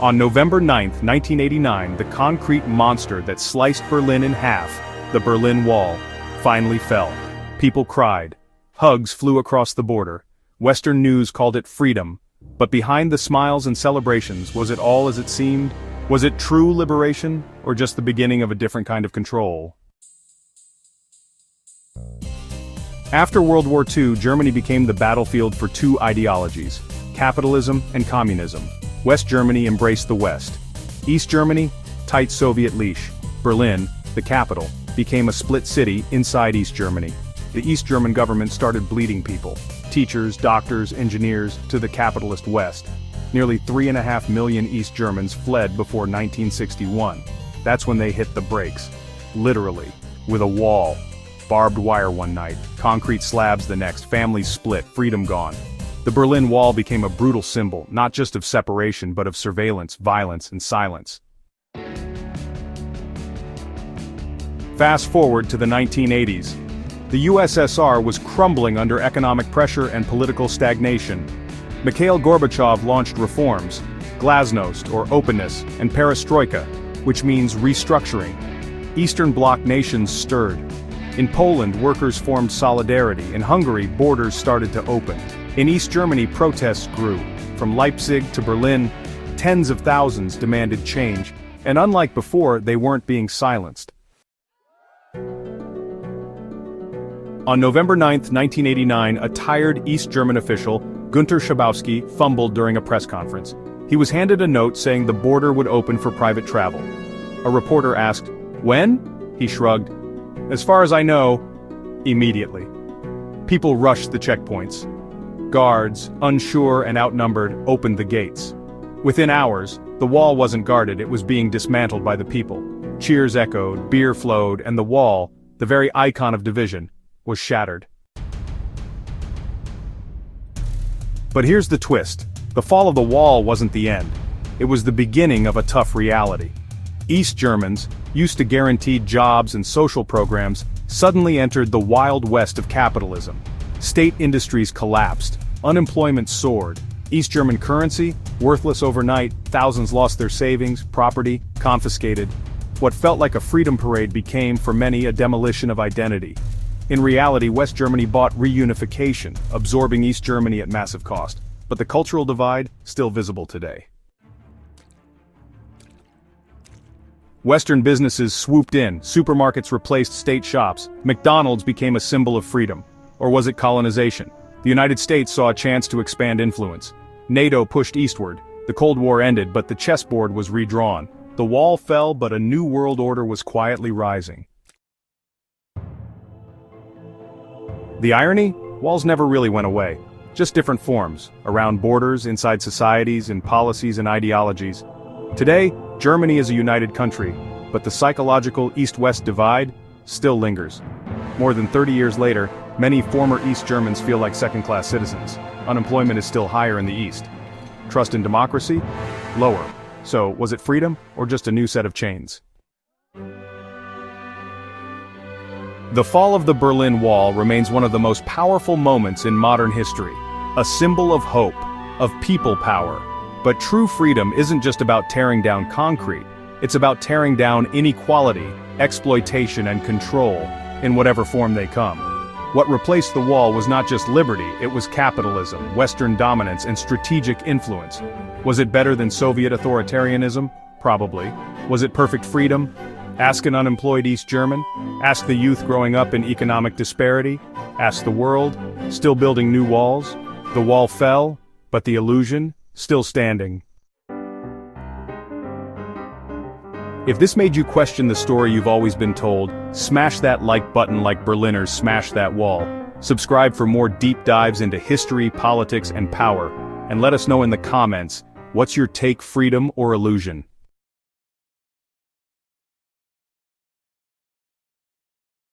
On November 9, 1989, the concrete monster that sliced Berlin in half, the Berlin Wall, finally fell. People cried. Hugs flew across the border. Western news called it freedom. But behind the smiles and celebrations, was it all as it seemed? Was it true liberation, or just the beginning of a different kind of control? After World War II, Germany became the battlefield for two ideologies: capitalism and communism. West Germany embraced the West. East Germany, tight Soviet leash. Berlin, the capital, became a split city inside East Germany. The East German government started bleeding people, teachers, doctors, engineers, to the capitalist West. Nearly 3.5 million East Germans fled before 1961. That's when they hit the brakes. Literally. With a wall. Barbed wire one night, concrete slabs the next, families split, freedom gone. The Berlin Wall became a brutal symbol, not just of separation but of surveillance, violence, and silence. Fast forward to the 1980s. The USSR was crumbling under economic pressure and political stagnation. Mikhail Gorbachev launched reforms, glasnost or openness, and perestroika, which means restructuring. Eastern Bloc nations stirred. In Poland, workers formed solidarity. In Hungary, borders started to open. In East Germany, protests grew. From Leipzig to Berlin, tens of thousands demanded change, and unlike before, they weren't being silenced. On November 9, 1989, a tired East German official, Günter Schabowski, fumbled during a press conference. He was handed a note saying the border would open for private travel. A reporter asked, "When?" He shrugged. "As far as I know, immediately." People rushed the checkpoints. Guards, unsure and outnumbered, opened the gates. Within hours, the wall wasn't guarded, it was being dismantled by the people. Cheers echoed, beer flowed, and the wall, the very icon of division, was shattered. But here's the twist. The fall of the wall wasn't the end. It was the beginning of a tough reality. East Germans, used to guaranteed jobs and social programs, suddenly entered the wild west of capitalism. State industries collapsed, unemployment soared. East German currency, worthless overnight, thousands lost their savings, property, confiscated. What felt like a freedom parade became, for many, a demolition of identity. In reality, West Germany bought reunification, absorbing East Germany at massive cost. But the cultural divide, still visible today. Western businesses swooped in, supermarkets replaced state shops, McDonald's became a symbol of freedom. Or was it colonization? The United States saw a chance to expand influence. NATO pushed eastward. The Cold War ended, but the chessboard was redrawn. The wall fell, but a new world order was quietly rising. The irony? Walls never really went away. Just different forms, around borders, inside societies, in policies and ideologies. Today, Germany is a united country, but the psychological East-West divide still lingers. More than 30 years later, many former East Germans feel like second-class citizens. Unemployment is still higher in the East. Trust in democracy? Lower. So, was it freedom, or just a new set of chains? The fall of the Berlin Wall remains one of the most powerful moments in modern history. A symbol of hope, of people power. But true freedom isn't just about tearing down concrete. It's about tearing down inequality, exploitation and control, in whatever form they come. What replaced the wall was not just liberty, it was capitalism, Western dominance and strategic influence. Was it better than Soviet authoritarianism? Probably. Was it perfect freedom? Ask an unemployed East German. Ask the youth growing up in economic disparity. Ask the world, still building new walls. The wall fell, but the illusion, still standing. If this made you question the story you've always been told, smash that like button like Berliners smash that wall. Subscribe for more deep dives into history, politics, and power. And let us know in the comments, what's your take, freedom or illusion?